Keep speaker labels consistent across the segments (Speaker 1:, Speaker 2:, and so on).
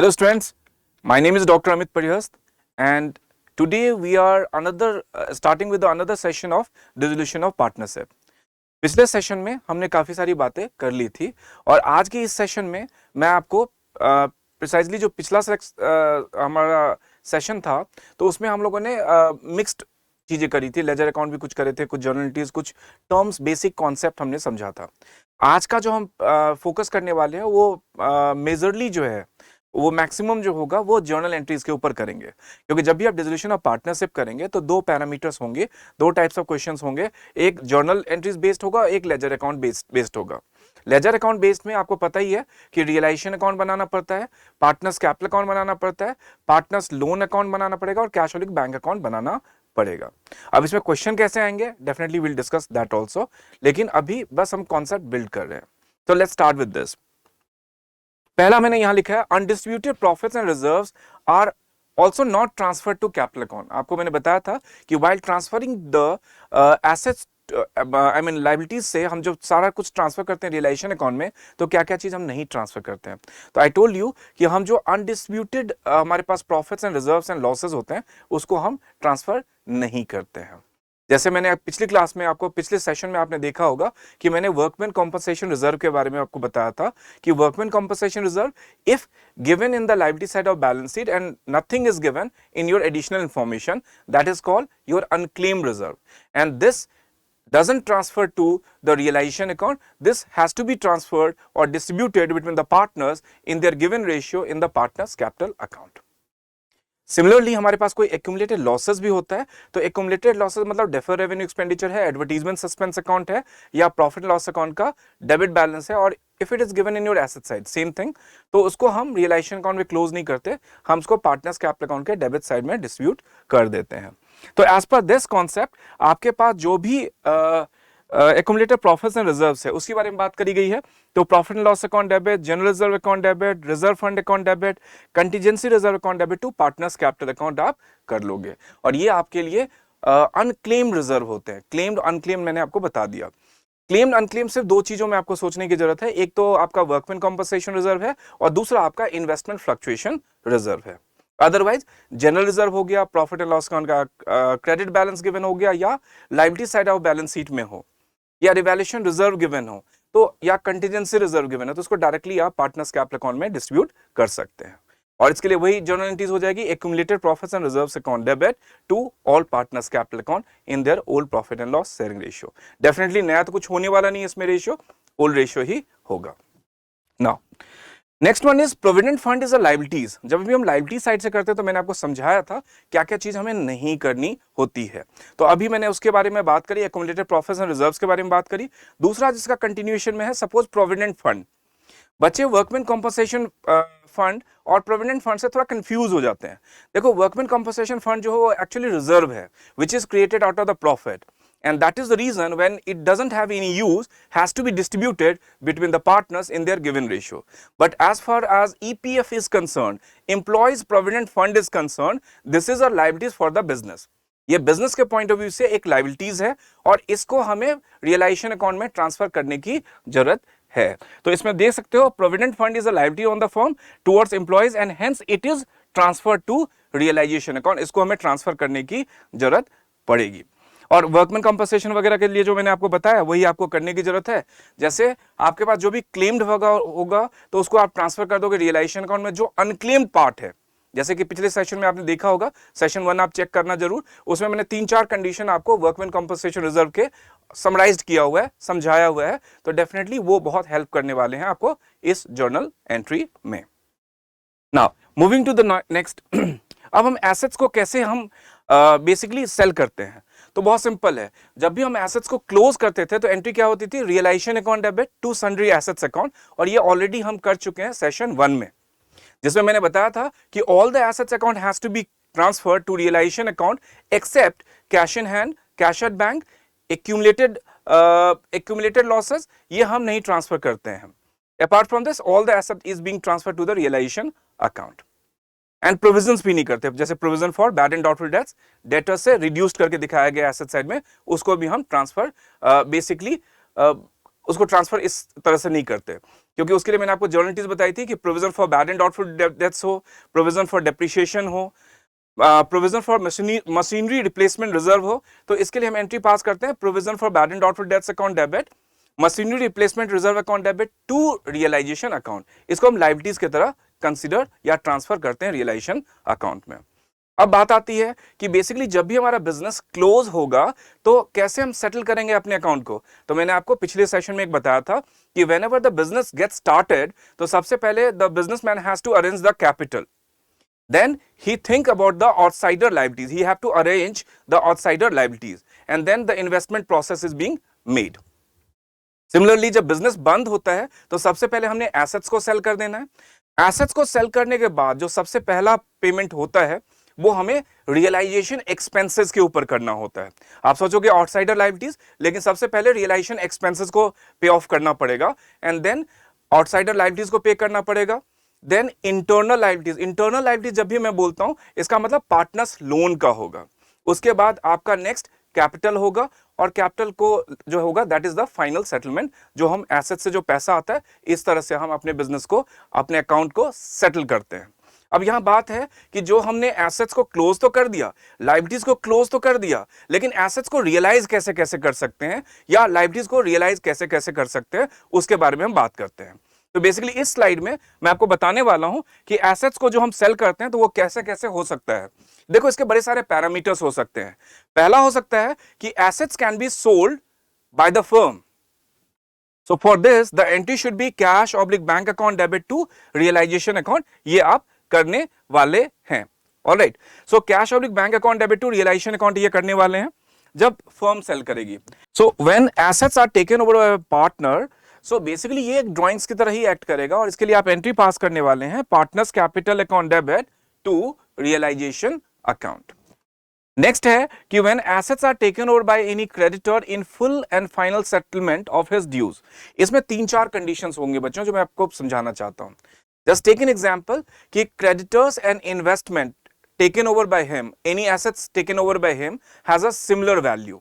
Speaker 1: Hello students, my name is Dr. Amit Parihast and today we are starting with another session of dissolution of partnership. पिछले session में हमने काफ़ी सारी बातें कर ली थी और आज के इस सेशन में मैं आपको प्रिसाइजली जो पिछला हमारा सेशन था तो उसमें हम लोगों ने मिक्स्ड चीज़ें करी थी, लेजर अकाउंट भी कुछ करे थे, कुछ जर्नल एंट्रीज, कुछ टर्म्स, बेसिक कॉन्सेप्ट हमने समझा था। आज का जो हम फोकस करने वाले हैं वो मेजरली जो है वो मैक्सिमम जो होगा वो जर्नल एंट्रीज के ऊपर करेंगे, क्योंकि जब भी आप डिसोल्यूशन ऑफ पार्टनरशिप करेंगे तो दो पैरामीटर्स होंगे, दो टाइप्स ऑफ क्वेश्चंस होंगे, एक जर्नल एंट्रीज बेस्ड होगा, एक लेजर अकाउंट बेस्ड होगा। लेजर अकाउंट बेस्ड में आपको पता ही है कि रियलाइजेशन अकाउंट बनाना पड़ता है, पार्टनर्स कैपिटल अकाउंट बनाना पड़ता है, पार्टनर्स लोन अकाउंट बनाना पड़ेगा और कैश होल्डिंग बैंक अकाउंट बनाना पड़ेगा। अब इसमें क्वेश्चन कैसे आएंगे, definitely will discuss that also, लेकिन अभी बस हम कॉन्सेप्ट बिल्ड कर रहे हैं। तो लेट्स स्टार्ट विद दिस। पहला मैंने यहां लिखा है undisputed profits and reserves are also not transferred to capital account. आपको मैंने बताया था कि while transferring the assets I mean liabilities से हम जो सारा कुछ ट्रांसफर करते हैं रियलाइजेशन अकाउंट में, तो क्या क्या चीज हम नहीं ट्रांसफर करते हैं। तो आई टोल्ड यू कि हम जो अनडिस्प्यूटेड हमारे पास profits and reserves and losses होते हैं उसको हम ट्रांसफर नहीं करते हैं। जैसे मैंने पिछली क्लास में आपको, पिछले सेशन में आपने देखा होगा कि मैंने वर्कमैन कॉम्पनसेशन रिजर्व के बारे में आपको बताया था कि workman compensation reserve if given in the liability side of balance sheet and nothing is given in your additional information, that is called your unclaimed reserve, and this doesn't transfer to the realization account. This has to be transferred or distributed between the partners in their given ratio in the partners capital account. Similarly हमारे पास कोई accumulated losses भी होता है, तो accumulated losses मतलब defer revenue expenditure है, advertisement suspense account है, या प्रॉफिट लॉस अकाउंट का डेबिट बैलेंस है, और if it is given in your asset side same thing, तो उसको हम रियलाइजेशन अकाउंट में क्लोज नहीं करते, हम उसको पार्टनर्स कैपिटल अकाउंट के डेबिट साइड में डिस्ट्रीब्यूट कर देते हैं। तो एज पर दिस कॉन्सेप्ट आपके पास जो भी एक्यूमुलेटेड प्रॉफिट्स एंड रिजर्व्स है उसके बारे में बात करी गई है। तो profit and loss account debit, general reserve account debit, reserve fund account debit, contingency reserve account debit to partners capital account आप कर लोगे, और ये आपके लिए अनक्लेम्ड रिजर्व होते हैं। क्लेम्ड अनक्लेम्ड मैंने आपको बता दिया। क्लेम्ड अनक्लेम्ड सिर्फ दो चीजों में आपको सोचने की जरूरत है, एक तो आपका वर्कमैन कॉम्पनसेशन रिजर्व है और दूसरा आपका इन्वेस्टमेंट फ्लक्चुएशन रिजर्व है। अदरवाइज जनरल रिजर्व हो गया, प्रॉफिट एंड लॉस अकाउंट का क्रेडिट बैलेंस गिवन हो गया, या liability side of balance sheet में हो, या रिवैल्यूएशन रिजर्व गिवन हो, तो या कंटीजेंसी रिजर्व गिवन है, तो उसको डायरेक्टली आप पार्टनर्स कैपिटल अकाउंट में डिस्ट्रीब्यूट कर सकते हैं। और इसके लिए वही जर्नल एंट्रीज हो जाएगी, accumulated profits and reserves account debit to all partners capital account in their old profit and loss sharing ratio. Definitely नया तो कुछ होने वाला नहीं है इसमें, रेशियो ओल्ड रेशियो ही होगा। Now next one is provident fund is a liabilities. जब भी हम लायबिलिटी साइड से करते हैं तो मैंने आपको समझाया था क्या क्या चीज हमें नहीं करनी होती है, तो अभी मैंने उसके बारे में बात करी, एक्यूमुलेटेड प्रॉफिट्स एंड रिजर्व्स के बारे में बात करी। दूसरा जिसका कंटिन्यूएशन में है, सपोज प्रोविडेंट फंड। बच्चे वर्कमैन कॉम्पनसेशन फंड और प्रोविडेंट फंड से थोड़ा कंफ्यूज हो जाते हैं। देखो, वर्कमैन कॉम्पनसेशन फंड जो है वो एक्चुअली रिजर्व है which is created out of the profit, and that is the reason when it doesn't have any use has to be distributed between the partners in their given ratio. But as far as EPF is concerned, employees provident fund is concerned, this is a liabilities for the business. ये business के point of view से एक liabilities है और इसको हमें realisation account में transfer करने की जरूरत है। तो इसमें देख सकते हो, provident fund is a liability on the firm towards employees and hence it is transfer to realisation account. इसको हमें ट्रांसफर करने की जरूरत पड़ेगी। और वर्कमैन कॉम्पनसेशन वगैरह के लिए जो मैंने आपको बताया वही आपको करने की जरूरत है। जैसे आपके पास जो भी क्लेम्ड होगा तो उसको आप ट्रांसफर कर दोगे रियलाइजेशन अकाउंट में। जो अनक्लेम्ड पार्ट है, जैसे कि पिछले सेशन में आपने देखा होगा, सेशन 1 आप चेक करना जरूर, उसमें मैंने 3-4 कंडीशन आपको वर्कमैन कॉम्पनसेशन रिजर्व के समराइज्ड किया हुआ है, समझाया हुआ है, तो डेफिनेटली वो बहुत हेल्प करने वाले हैं आपको इस जर्नल एंट्री में। Now moving to the next. अब हम एसेट्स को कैसे हम बेसिकली सेल करते हैं, तो बहुत सिंपल है। जब भी हम एसेट्स को क्लोज करते थे तो एंट्री क्या होती थी, realisation account debit to sundry assets account, और ये ऑलरेडी हम कर चुके हैं सेशन 1 में, जिसमें मैंने बताया था कि all the assets account has to be transferred to realisation account except cash in hand, cash at bank, accumulated losses, ये हम नहीं ट्रांसफर करते हैं। Apart from this all the asset is being transferred to the realisation account. And provisions भी नहीं करते, जैसे provision for bad and doubtful debts, debtors से रिड्यूस्ड करके दिखाया गया एसेट साइड में, उसको भी हम ट्रांसफर बेसिकली उसको ट्रांसफर इस तरह से नहीं करते। क्योंकि उसके लिए मैंने आपको जर्नलिटीज बताई थी कि provision for bad and doubtful debts हो, प्रोविजन फॉर डेप्रिसिएशन हो, provision for machinery replacement reserve हो। तो इसके लिए हम एंट्री पास करते हैं provision for bad and doubtful debts account debit, machinery replacement reserve account debit to realisation account. इसको हम लायबिलिटीज की तरह कंसिडर या ट्रांसफर करते हैं रियलाइजेशन अकाउंट में। अब बात आती है कि बेसिकली जब भी हमारा बिजनेस क्लोज होगा तो कैसे हम सेटल करेंगे अपने अकाउंट को। तो मैंने आपको पिछले सेशन में एक बताया था कि whenever the business gets started, तो सबसे पहले the businessman has to arrange the capital, then he think about the outsider liabilities, he have to arrange the outsider liabilities, and then the investment process is being made. Similarly जब business बंद होता है तो सबसे पहले हमने assets को cell कर देना है। एसेट्स को सेल करने के बाद जो सबसे पहला पेमेंट होता है वो हमें रियलाइजेशन एक्सपेंसेस के ऊपर करना होता है। आप सोचोगे आउटसाइडर लायबिलिटीज, लेकिन सबसे पहले रियलाइजेशन एक्सपेंसेस को पे ऑफ करना पड़ेगा, एंड देन आउटसाइडर लायबिलिटीज को पे करना पड़ेगा। Then internal liabilities, internal liabilities जब भी मैं बोलता हूं इसका मतलब पार्टनर्स लोन का होगा। उसके बाद आपका नेक्स्ट कैपिटल होगा, और कैपिटल को जो होगा that is the final settlement, जो हम एसेट से जो पैसा आता है इस तरह से हम अपने बिजनेस को, अपने अकाउंट को सेटल करते हैं। अब यहां बात है कि जो हमने एसेट्स को क्लोज तो कर दिया, लायबिलिटीज को क्लोज तो कर दिया, लेकिन एसेट्स को रियलाइज कैसे कैसे कर सकते हैं या लायबिलिटीज को रियलाइज कैसे कैसे कर सकते हैं उसके बारे में हम बात करते हैं। तो बेसिकली इस स्लाइड में मैं आपको बताने वाला हूं कि एसेट्स को जो हम सेल करते हैं तो वो कैसे कैसे हो सकता है। देखो इसके बड़े सारे पैरामीटर्स हो सकते हैं। पहला हो सकता है कि assets can be sold by the firm. So for this the entry should be cash oblique bank account debit to realisation account, ये आप करने वाले हैं। Alright, so cash oblique bank account debit to realisation account ये करने वाले हैं जब फर्म सेल करेगी। So when assets are taken over by partner, so basically ये एक ड्राइंग्स की तरह ही एक्ट करेगा, और इसके लिए आप एंट्री पास करने वाले हैं partners capital account debit to realisation account. Next है कि when assets are taken over by any creditor in full and final settlement of his dues. इसमें 3-4 कंडीशंस होंगे बच्चों जो मैं आपको समझाना चाहता हूं। जस्ट टेक एन एग्जांपल कि creditors and investment taken over by him, any assets taken over by him has a similar value.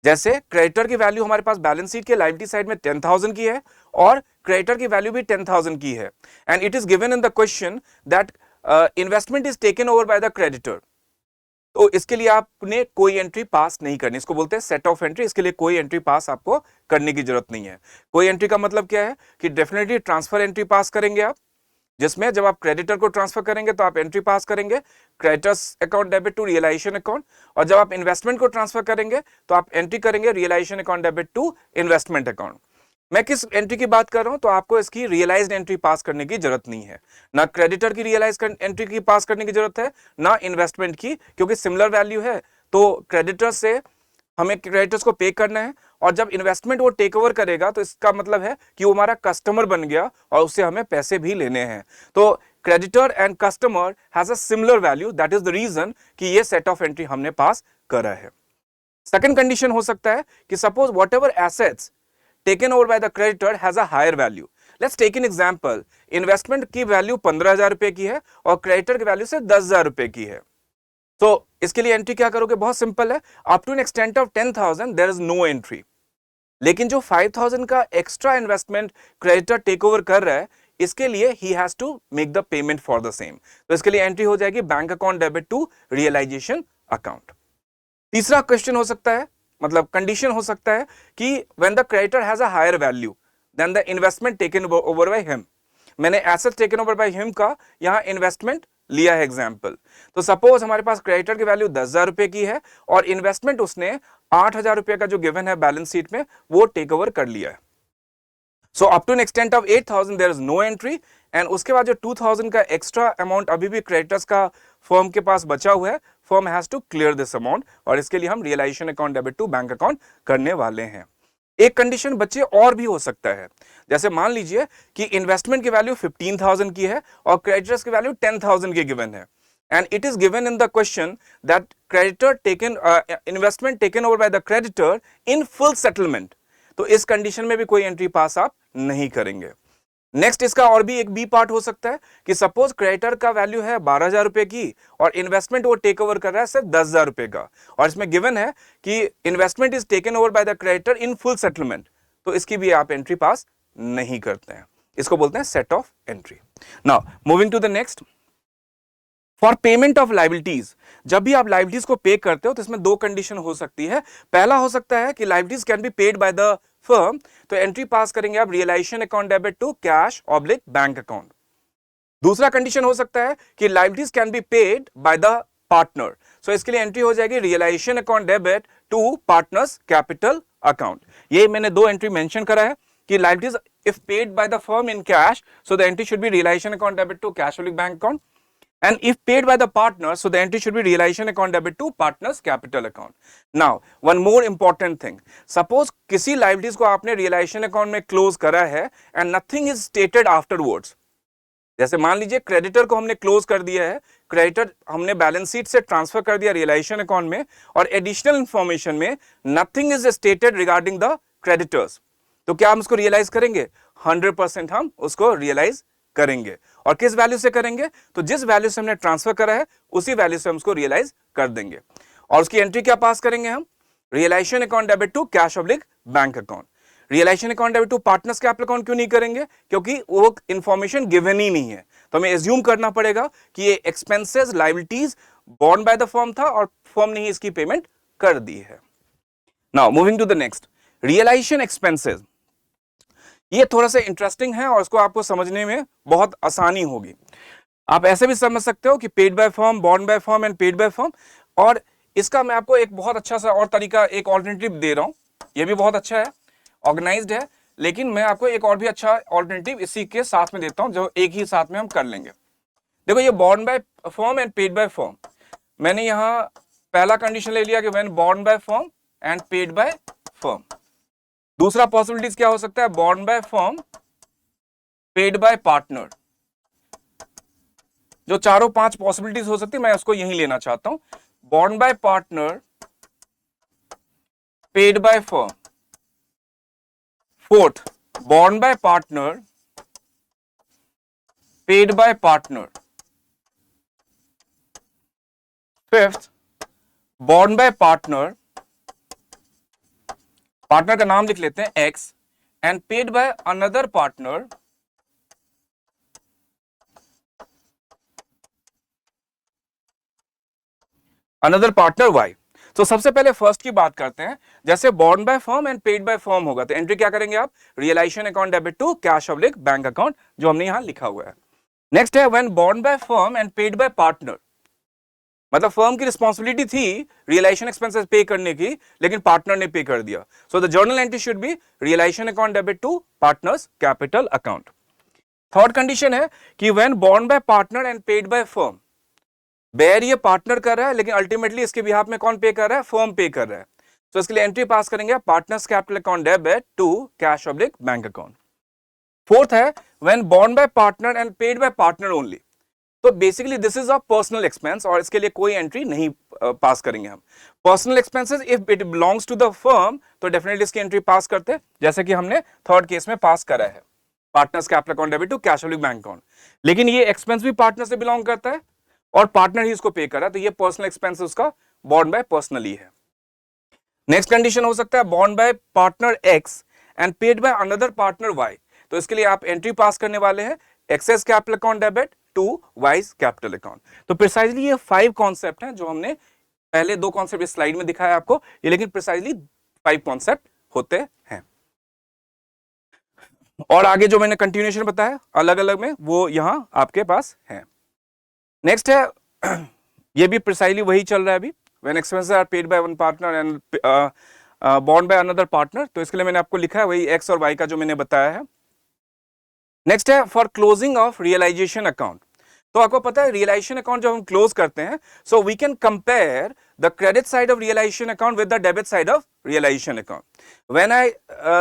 Speaker 1: जैसे क्रेडिटर की वैल्यू हमारे पास बैलेंस शीट के लायबिलिटी साइड में 10,000 की है और क्रेडिटर की वैल्यू भी 10,000 की है, and it is given in the question that investment is taken over by the creditor. तो इसके लिए आपने कोई एंट्री पास नहीं करनी, इसको बोलते हैं सेट ऑफ एंट्री। इसके लिए कोई एंट्री पास आपको करने की जरूरत नहीं है। कोई एंट्री का मतलब क्या है कि डेफिनेटली ट्रांसफर एंट्री पास करेंगे आप, जिसमें जब आप क्रेडिटर को ट्रांसफर करेंगे तो आप एंट्री पास करेंगे creditors account debit to realisation account, और जब आप इन्वेस्टमेंट को ट्रांसफर करेंगे तो आप एंट्री करेंगे realisation account debit to investment account. मैं किस एंट्री की बात कर रहा हूं, तो आपको इसकी रियलाइज्ड एंट्री पास करने की जरूरत नहीं है। ना क्रेडिटर की रियलाइज एंट्री की पास करने की जरूरत है, ना इन्वेस्टमेंट की, क्योंकि सिमिलर वैल्यू है। तो क्रेडिटर से हमें क्रेडिटर्स को पे करना है, और जब इन्वेस्टमेंट वो टेक ओवर करेगा तो इसका मतलब है कि वो हमारा कस्टमर बन गया और उससे हमें पैसे भी लेने हैं। तो creditor and customer has a similar value, that is the reason कि ये सेट ऑफ एंट्री हमने पास करा है। सेकंड कंडीशन हो सकता है कि suppose whatever assets taken over by the creditor has a higher value. Let's take an example, investment की वैल्यू 15,000 रुपए की है और क्रेडिटर की वैल्यू से 10,000 रुपए की है। तो इसके लिए एंट्री क्या करोगे, बहुत सिंपल है, up to an extent of 10,000 there is no entry. लेकिन जो 5,000 का extra investment creditor take over कर रहा है, इसके लिए he has to make the payment for the same. तो इसके लिए एंट्री हो जाएगी bank account debit to realisation account. तीसरा क्वेश्चन हो सकता है, मतलब कंडीशन हो सकता है कि when the creditor has a higher value than the investment taken over by him. मैंने asset taken over by him का यहां इन्वेस्टमेंट लिया है एग्जाम्पल। तो सपोज हमारे पास क्रेडिटर की वैल्यू 10,000 रुपए की है और इन्वेस्टमेंट उसने 8,000 रुपए का जो गिवन है बैलेंस शीट में वो टेक ओवर कर लिया है। So up to an extent of 8,000 there is no entry, and उसके बाद जो 2,000 का एक्स्ट्रा अमाउंट अभी भी क्रेडिटर्स का फर्म के पास बचा हुआ है, firm has to clear this amount, और इसके लिए हम realisation account debit to bank account करने वाले हैं। एक कंडीशन बच्चे और भी हो सकता है, जैसे मान लीजिए कि इन्वेस्टमेंट की वैल्यू 15,000 की है और क्रेडिटर्स की वैल्यू 10,000 की गिवन है, and it is given in the question that creditor taken investment taken over by the creditor in full settlement. तो इस कंडीशन में भी कोई एंट्री पास आप नहीं करेंगे। नेक्स्ट इसका और भी एक बी पार्ट हो सकता है कि सपोज क्रेडिटर का वैल्यू है 12,000 रुपए की और इन्वेस्टमेंट वो टेक ओवर कर रहा है सिर्फ 10,000 रुपए का, और इसमें गिवन है कि investment is taken over by the creditor in full settlement. तो इसकी भी आप एंट्री पास नहीं करते हैं। इसको बोलते हैं set off entry. Now moving to the next, for payment of liabilities, जब भी आप लाइबिलिटीज को पे करते हो तो इसमें दो कंडीशन हो सकती है। पहला हो सकता है कि liabilities can be paid by the firm, तो एंट्री पास करेंगे आप realisation account debit to cash oblique bank account. दूसरा कंडीशन हो सकता है कि liabilities can be paid by the partner, so इसके लिए एंट्री हो जाएगी realisation account debit to partners capital account. ये मैंने दो एंट्री मेंशन करा है कि liabilities if paid by the firm in cash, so the entry should be realisation account debit to cash oblique bank account, and if paid by the partner, so the entry should be realization account debit to partners capital account. Now one more important thing, suppose किसी liabilities को आपने realization account में close करा है and nothing is stated afterwards, जैसे मान लीजिए creditor को हमने क्लोज कर दिया है, क्रेडिटर हमने बैलेंस शीट से ट्रांसफर कर दिया रियलाइजेशन अकाउंट में, और एडिशनल इंफॉर्मेशन में nothing is stated regarding the creditors, तो क्या हम उसको रियलाइज करेंगे? 100% हम उसको रियलाइज करेंगे। और किस वैल्यू से करेंगे? तो जिस वैल्यू से हमने ट्रांसफर करा है उसी वैल्यू से हम उसको रियलाइज कर देंगे। और उसकी एंट्री क्या पास करेंगे हम? Realisation account debit to cash oblique bank account. Realisation account debit to partners capital account क्यों नहीं करेंगे? क्योंकि वो इंफॉर्मेशन गिवन ही नहीं है, तो हमें एज्यूम करना पड़ेगा कि ये expenses liabilities born bye the firm था और फर्म ने ही इसकी पेमेंट कर दी है। Now moving to the next, realisation expenses. ये थोड़ा सा इंटरेस्टिंग है और इसको आपको समझने में बहुत आसानी होगी। आप ऐसे भी समझ सकते हो कि paid by firm, born by firm and paid by firm, और इसका मैं आपको एक बहुत अच्छा सा और तरीका, एक ऑल्टरनेटिव दे रहा हूं, ये भी बहुत अच्छा है, ऑर्गेनाइज्ड है, लेकिन मैं आपको एक और भी अच्छा ऑल्टरनेटिव इसी के साथ में देता हूं जो एक ही साथ में हम कर लेंगे। देखो ये born by firm and paid by firm, मैंने यहां पहला कंडीशन ले लिया कि when borne by firm and paid by firm. दूसरा पॉसिबिलिटीज क्या हो सकता है? Borne by firm, paid by partner. जो चारों पांच पॉसिबिलिटीज हो सकती है, मैं उसको यही लेना चाहता हूं, borne by partner, paid by firm. Fourth, borne by partner, paid by partner. Fifth, borne by partner, partner का नाम लिख लेते हैं X, and paid by another partner, another partner Y. तो सबसे पहले फर्स्ट की बात करते हैं। जैसे borne by firm and paid by firm होगा तो एंट्री क्या करेंगे आप? Realisation account debit to cash oblique bank account, जो हमने यहां लिखा हुआ है। नेक्स्ट है when borne by firm and paid by partner, मतलब फर्म की रिस्पॉन्सिबिलिटी थी रियलाइजेशन एक्सपेंसेस पे करने की, लेकिन पार्टनर ने पे कर दिया, so the journal entry should be realisation account debit to partners capital account. Third condition है कि when borne by partner and paid by firm, bear ये पार्टनर कर रहा है लेकिन अल्टीमेटली इसके बिहाफ में कौन पे कर रहा है? फर्म पे कर रहा है, तो इसके लिए एंट्री पास करेंगे partners capital account debit to cash oblique bank account. Fourth है when borne by partner and paid by partner only, तो basically this is a personal expense और इसके लिए कोई एंट्री नहीं पास करेंगे हम। Personal expenses if it belongs to the firm, तो डेफिनेटली इसकी एंट्री पास करते हैं, जैसे कि हमने थर्ड केस में पास करा है, partners capital account debit to cash oblique bank account. लेकिन ये एक्सपेंस भी पार्टनर से बिलोंग करता है और पार्टनर ही इसको पे कर रहा है, तो ये पर्सनल एक्सपेंस उसका बॉर्न बाय पर्सनली है। नेक्स्ट कंडीशन हो सकता है borne by partner X and paid by another partner Y, तो इसके लिए आप एंट्री पास करने वाले हैं X's capital account debit to Y's capital account. तो प्रिसाइजली ये 5 कॉन्सेप्ट हैं जो हमने पहले 2 कॉन्सेप्ट इस स्लाइड में दिखाया आपको, ये लेकिन प्रिसाइजली 5 कॉन्सेप्ट होते हैं। और आगे जो मैंने कंटिन्यूएशन बताया अलग अलग में, वो यहां आपके पास है। नेक्स्ट है ये भी प्रिसाइजली वही चल रहा है अभी, when expenses are paid by one partner and borne by another partner, तो इसके लिए मैंने आपको लिखा है वही एक्स और वाई का जो मैंने बताया है। नेक्स्ट है for closing of realisation account, तो आपको पता है रियलाइजेशन अकाउंट जब हम क्लोज करते हैं, so we can compare the credit side of realisation account with the debit side of realisation account. When I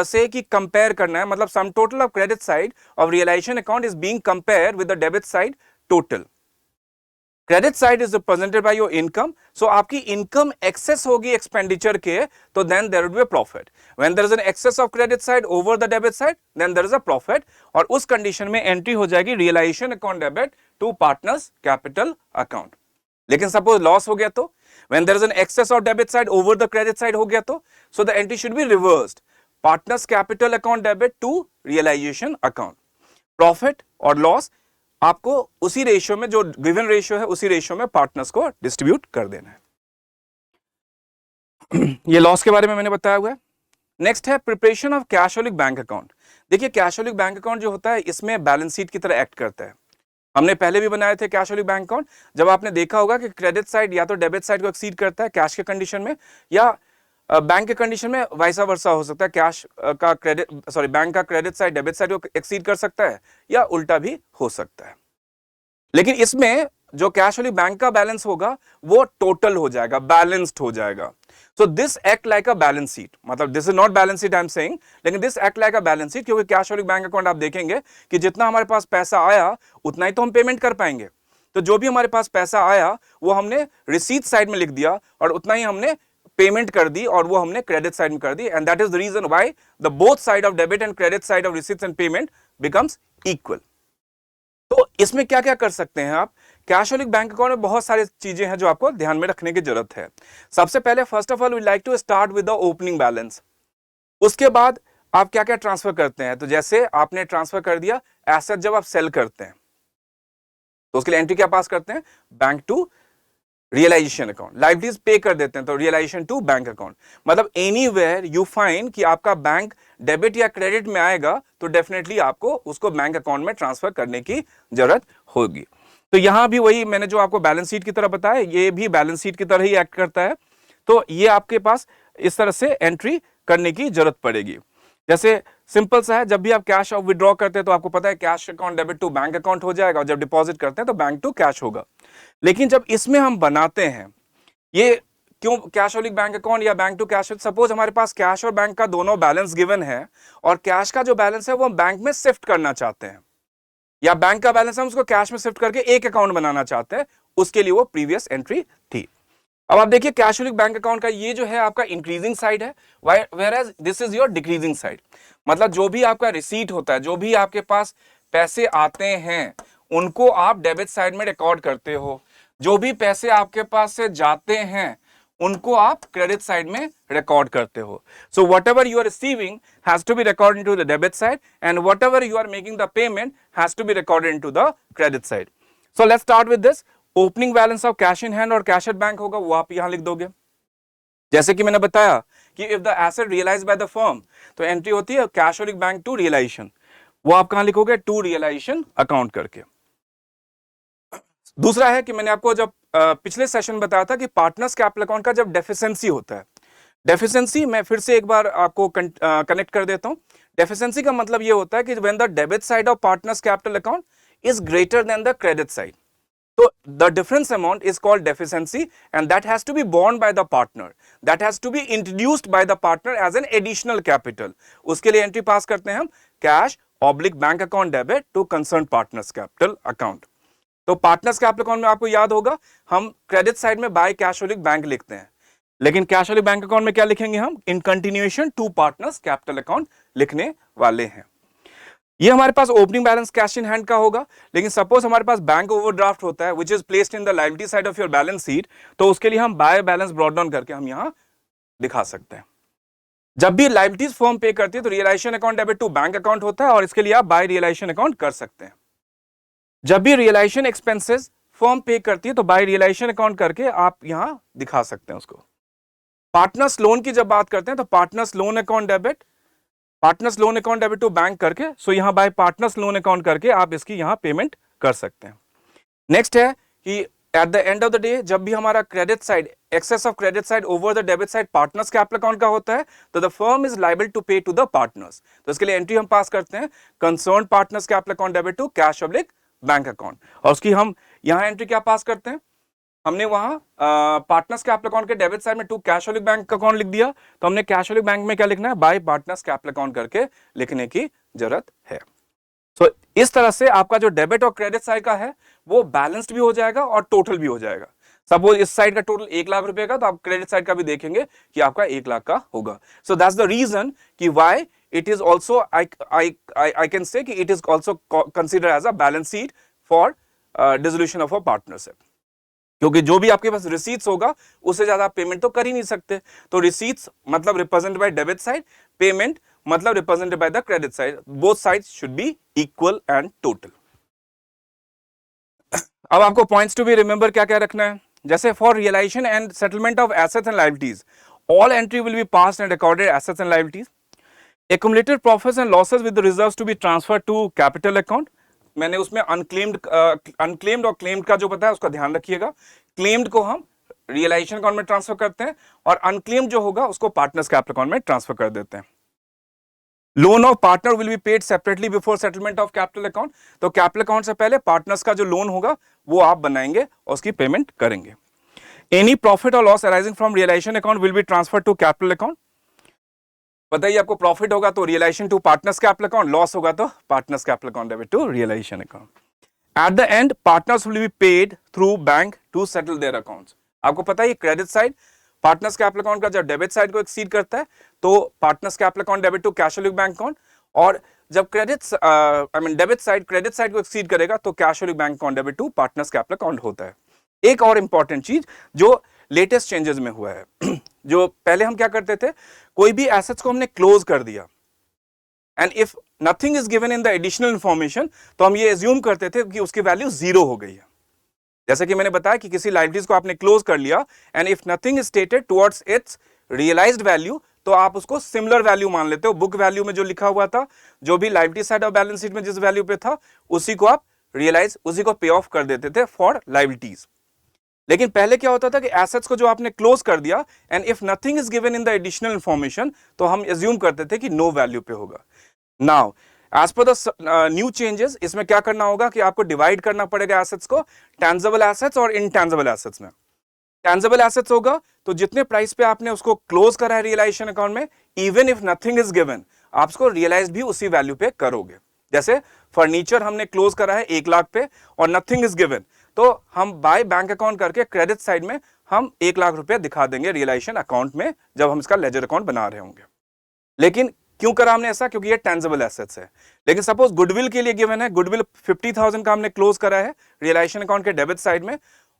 Speaker 1: say कि कंपेयर करना है, मतलब sum total of credit side of realisation account is being compared with the debit side total. Credit side is represented by your income, so आपकी income excess होगी expenditure के, तो then there would be a profit. When there is an excess of credit side over the debit side, then there is a profit, और उस कंडीशन में entry हो जाएगी realisation account debit to partners capital account. लेकिन suppose loss हो गया तो, when there is an excess of debit side over the credit side हो गया तो, so the entry should be reversed, partners capital account debit to realisation account. Profit और loss आपको उसी रेशियो में, जो गिवन रेशियो है उसी रेशियो में पार्टनर्स को डिस्ट्रीब्यूट कर देना है। ये लॉस के बारे में मैंने बताया हुआ है। नेक्स्ट है प्रिपरेशन ऑफ कैशोलिक बैंक अकाउंट। देखिए कैशोलिक बैंक अकाउंट जो होता है इसमें बैलेंस शीट की तरह एक्ट करता है। हमने पहले भी बनाए थे कैशोलिक बैंक अकाउंट, जब आपने देखा होगा कि क्रेडिट साइड या तो डेबिट साइड को एक्सीड करता है कैश के कंडीशन में, या बैंक के कंडीशन में वाइसा वर्सा हो सकता है, कैश का क्रेडिट बैंक का क्रेडिट साइड डेबिट साइड को एक्सीड कर सकता है या उल्टा भी हो सकता है। लेकिन इसमें जो कैशोलिक बैंक का बैलेंस होगा वो टोटल हो जाएगा, बैलेंस्ड हो जाएगा। So this act like a balance sheet, मतलब this is not balance sheet I am saying, लेकिन this act like a balance sheet, क्योंकि कैशोलिक बैंक अकाउंट आप देखेंगे कि जितना हमारे पास पैसा आया उतना ही तो हम पेमेंट कर पाएंगे। तो जो भी हमारे पास पैसा आया वो हमने रिसीट साइड में लिख दिया और उतना ही हमने पेमेंट कर दी और वो हमने क्रेडिट साइड में कर दी, and that is the reason why the both side of debit and credit side of receipts and payment becomes equal. तो इसमें क्या क्या कर सकते हैं आप, कैशोलिक बैंक अकाउंट में बहुत सारी चीजें हैं जो आपको ध्यान में रखने की जरूरत है। सबसे पहले first of all we like to start with the opening balance. उसके बाद आप क्या क्या ट्रांसफर करते हैं, तो जैसे आपने ट्रांसफर कर दिया एसेट, जब आप सेल करते हैं तो उसके लिए एंट्री क्या पास करते हैं, bank to realisation account. Liabilities pay कर देते हैं तो रियलाइजेशन टू बैंक अकाउंट। मतलब एनीवेयर यू फाइंड कि आपका बैंक डेबिट या क्रेडिट में आएगा तो डेफिनेटली आपको उसको बैंक अकाउंट में ट्रांसफर करने की जरूरत होगी। तो यहां भी वही मैंने जो आपको बैलेंस शीट की तरह बताया, ये भी बैलेंस शीट की तरह ही एक्ट करता है। तो ये आपके पास इस तरह से एंट्री करने की जरूरत पड़ेगी। जैसे सिंपल सा है, जब भी आप कैश विड्रॉ करते हैं तो आपको पता है cash account debit to bank account हो जाएगा, और जब डिपॉजिट करते हैं तो बैंक टू कैश होगा। लेकिन जब इसमें हम बनाते हैं ये क्यों कैशोलिक बैंक अकाउंट या बैंक टू कैश, सपोज हमारे पास कैश और बैंक का दोनों बैलेंस गिवन है और कैश का जो बैलेंस है वो हम बैंक में शिफ्ट करना चाहते हैं, या बैंक का बैलेंस हम उसको कैश में शिफ्ट करके एक अकाउंट बनाना चाहते हैं, उसके लिए वो प्रीवियस एंट्री थी। अब आप देखिए कैशोलिक बैंक अकाउंट का ये जो है आपका इंक्रीजिंग साइड है, whereas this is your decreasing side. मतलब जो भी आपका रिसीट होता है, जो भी आपके पास पैसे आते हैं उनको आप डेबिट साइड में रिकॉर्ड करते हो, जो भी पैसे आपके पास से जाते हैं उनको आप क्रेडिट साइड में रिकॉर्ड करते हो। So whatever you are receiving has to be recorded into the debit side, and whatever you are making the payment has to be recorded into the credit side. So let's start with this. Opening balance of cash in hand और cash at bank होगा, वो आप यहां लिख दोगे। जैसे कि मैंने बताया कि if the asset realised by the firm, तो एंट्री होती है कैशोलिक बैंक टू रियलाइजेशन, वो आप कहां लिखोगे, टू रियलाइजेशन अकाउंट करके। दूसरा है कि मैंने आपको जब पिछले सेशन बताया था कि पार्टनर्स कैपिटल अकाउंट का जब डेफिशिएंसी होता है, डेफिशिएंसी मैं फिर से एक बार आपको कनेक्ट कर देता हूं। डेफिशिएंसी का मतलब ये होता है कि when the debit side of partners capital account is greater than the credit side, so the difference amount is called deficiency, and that has to be borne by the partner, that has to be introduced by the partner as an additional capital। उसके लिए entry pass करते हैं हम cash oblique bank account debit to concern partners capital account. तो partners capital account में आपको याद होगा हम क्रेडिट साइड में बाय कैशोलिक बैंक लिखते हैं, लेकिन कैशोलिक बैंक अकाउंट में क्या लिखेंगे हम, in continuation to partners capital account लिखने वाले हैं। ये हमारे पास opening balance cash in hand का होगा। लेकिन सपोज हमारे पास बैंक ओवरड्राफ्ट होता है which is placed in the liability side of your balance sheet, तो उसके लिए हम बाय बैलेंस ब्रॉट डाउन करके हम यहां दिखा सकते हैं। जब भी लायबिलिटीज फर्म पे करती है तो realisation account debit to bank account होता है, और इसके लिए आप बाय रियलाइजेशन अकाउंट कर सकते हैं। जब भी रियलाइजेशन एक्सपेंसेस फर्म पे करती है तो बाय रियलाइजेशन अकाउंट करके आप यहां दिखा सकते हैं उसको। पार्टनर्स लोन की जब बात करते हैं तो partners loan account debit, partners loan account debit to bank करके, सो यहां बाय पार्टनर्स लोन अकाउंट करके आप इसकी यहां पेमेंट कर सकते हैं। नेक्स्ट है कि at the end of the day जब भी हमारा credit side, excess of credit side over the debit side partners capital account का होता है, तो the firm is liable to pay to the partners. तो इसके लिए एंट्री हम पास करते हैं concern partners capital account debit to cash oblique bank account, और उसकी हम यहां एंट्री क्या पास करते हैं, हमने वहां पार्टनर्स कैपिटल अकाउंट के डेबिट साइड में टू कैशोलिक बैंक अकाउंट लिख दिया, तो हमने कैशोलिक बैंक में क्या लिखना है, बाय पार्टनर्स कैपिटल अकाउंट करके लिखने की जरूरत है। सो इस तरह से आपका जो डेबिट और क्रेडिट साइड का है वो बैलेंस्ड भी हो जाएगा और टोटल भी हो जाएगा। सपोज इस साइड का टोटल 1 लाख रुपए का, तो आप क्रेडिट साइड का भी देखेंगे कि आपका 1 लाख का होगा। सो दैट्स द रीजन कि why it is also I can say कि it is also consider as a balance sheet for dissolution of a partnership, क्योंकि जो भी आपके पास रिसीट्स होगा उससे ज्यादा आप पेमेंट तो कर ही नहीं सकते। तो रिसीट्स मतलब represent by debit side, payment मतलब represented by the credit side, both sides should be equal and total. अब आपको पॉइंट्स टू बी रिमेंबर क्या क्या रखना है, जैसे for realisation and settlement of assets and liabilities all entry will be passed and recorded assets and liabilities. Accumulated profits and losses with the reserves to be transferred to capital account. मैंने उसमें unclaimed और claimed का जो पता है उसका ध्यान रखिएगा। क्लेम्ड को हम रियलाइजेशन अकाउंट में ट्रांसफर करते हैं और अनक्लेम्ड जो होगा उसको पार्टनर्स कैपिटल अकाउंट में ट्रांसफर कर देते हैं। Loan of partner will be paid separately before settlement of capital account. तो कैपिटल अकाउंट से पहले पार्टनर्स का जो लोन होगा वो आप बनाएंगे और उसकी पेमेंट करेंगे। Any profit or loss arising from realization account will be transferred to capital account. बताइए, आपको प्रॉफिट होगा तो realisation to partners capital account, loss होगा तो partners capital account debit to realisation account. At the end partners will be paid through bank to settle their accounts. आपको पता है credit side partners capital account का जब debit side को exceed करता है तो partners capital account debit to cash value bank account, और जब डेबिट साइड क्रेडिट साइड को एक्सीड करेगा तो cash value bank account debit to partners capital account होता है। एक और इंपॉर्टेंट चीज जो लेटेस्ट चेंजेस में हुआ है, जो पहले हम क्या करते थे, कोई भी एसेट्स को हमने क्लोज कर दिया and if nothing is given in the additional information तो हम ये एज्यूम करते थे कि उसकी वैल्यू जीरो हो गई है। जैसे कि मैंने बताया कि किसी लायबिलिटीज को आपने क्लोज कर लिया and if nothing is stated towards its realised value तो आप उसको सिमिलर वैल्यू मान लेते हो। बुक वैल्यू में जो लिखा हुआ था, जो भी liability side of balance sheet में जिस वैल्यू पे था उसी को आप रियलाइज, उसी को पे ऑफ कर देते थे फॉर लायबिलिटीज। लेकिन पहले क्या होता था कि एसेट्स को जो आपने क्लोज कर दिया and if nothing is given in the additional information तो हम एज्यूम करते थे कि नो वैल्यू पे होगा। Now as per the new changes इसमें क्या करना होगा कि आपको डिवाइड करना पड़ेगा एसेट्स को टेंजिबल एसेट्स और इनटेंजिबल एसेट्स में। टेंजिबल एसेट्स होगा तो जितने प्राइस पे आपने उसको क्लोज करा है रियलाइजेशन अकाउंट में, even if nothing is given आप उसको रियलाइज भी उसी वैल्यू पे करोगे। जैसे फर्नीचर हमने क्लोज करा है 1 लाख पे और नथिंग इज गिवन, तो हम बाय बैंक अकाउंट करके क्रेडिट साइड में हम 1 लाख रुपए दिखा देंगे रियलाइजेशन अकाउंट में जब हम इसका लेजर अकाउंट बना रहे होंगे। लेकिन क्यों करा हमने ऐसा, क्योंकि ये टेंजिबल एसेट्स है। लेकिन सपोज गुडविल के लिए गिवन है, गुडविल 50,000 का हमने क्लोज करा है रियलाइजेशन अकाउंट के डेबिट साइड में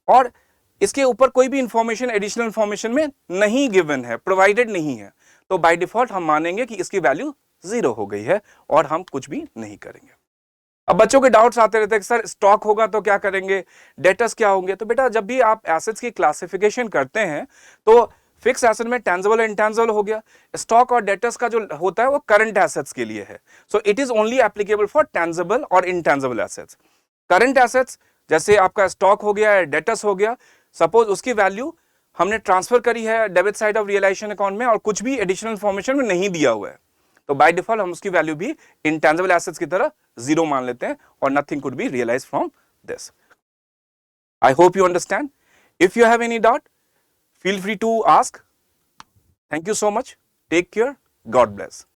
Speaker 1: और इसके ऊपर कोई भी इंफॉर्मेशन एडिशनल इंफॉर्मेशन में नहीं गिवन है, प्रोवाइडेड नहीं है, तो बाय डिफॉल्ट हम मानेंगे कि इसकी वैल्यू 0 हो गई है और हम कुछ भी नहीं करेंगे। अब बच्चों के डाउट्स आते रहते हैं कि सर स्टॉक होगा तो क्या करेंगे, डेटर्स क्या होंगे। तो बेटा जब भी आप एसेट्स की क्लासिफिकेशन करते हैं तो फिक्स एसेट में टेंजिबल और इनटेंजिबल हो गया, स्टॉक और डेटर्स का जो होता है वो करंट एसेट्स के लिए है। So it is only applicable for tangible और इनटेंजिबल एसेट्स। करंट एसेट्स जैसे आपका स्टॉक हो गया, डेटर्स हो गया, सपोज उसकी वैल्यू हमने ट्रांसफर करी है debit side of realisation account में और कुछ भी एडिशनल इंफॉर्मेशन में नहीं दिया हुआ है, तो बाय डिफॉल्ट हम उसकी वैल्यू भी इनटेंजिबल एसेट्स की तरह 0 मान लेते हैं और nothing could be realised from this. I hope you understand. If you have any doubt feel free to ask. Thank you so much. Take care. God bless.